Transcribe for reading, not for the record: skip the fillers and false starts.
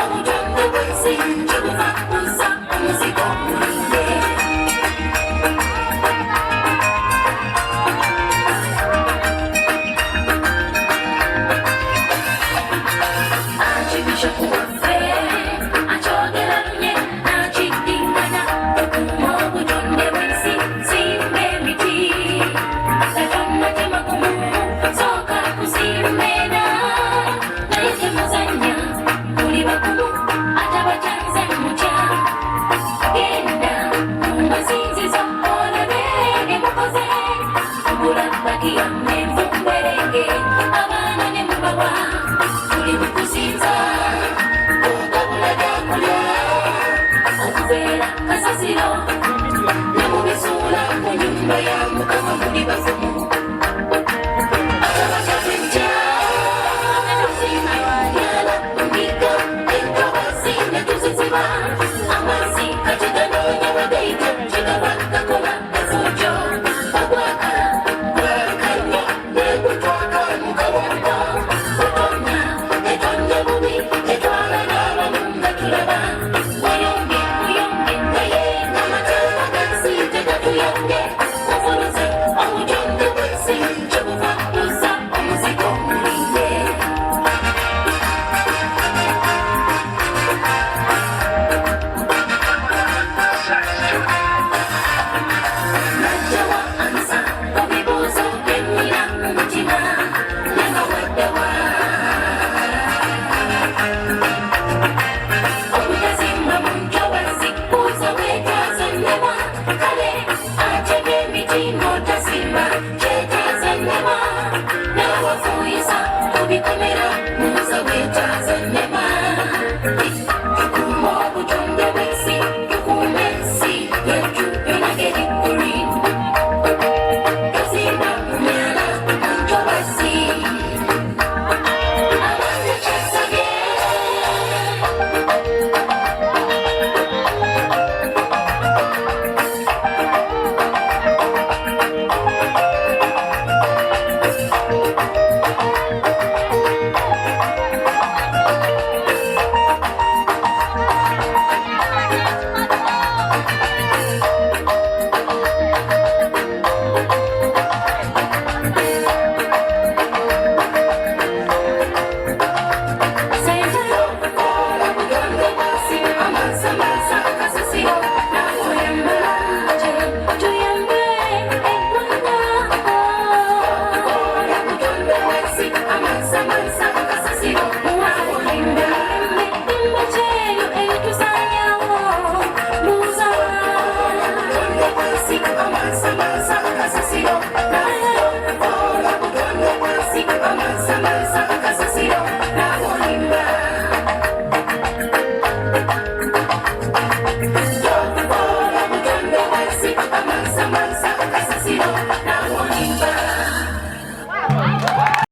Obutonde Bwensi, chikuva kusa, muziko mulinde. Achibisha kuwafe, achogera lunye, achidingana, Obutonde Bwensi, simbe miti. Tatama tema kumu, soka kusimbena, na yeke muzanya. Bakulu atabatanze mucha genda mumasinzizo olabege mukoze mulabakia memfumberenge abana ne mubaba tuli mukusinza okabulaga kulya okubeera kasasiro ne mubisula ku nyumba ya mukama muli bafu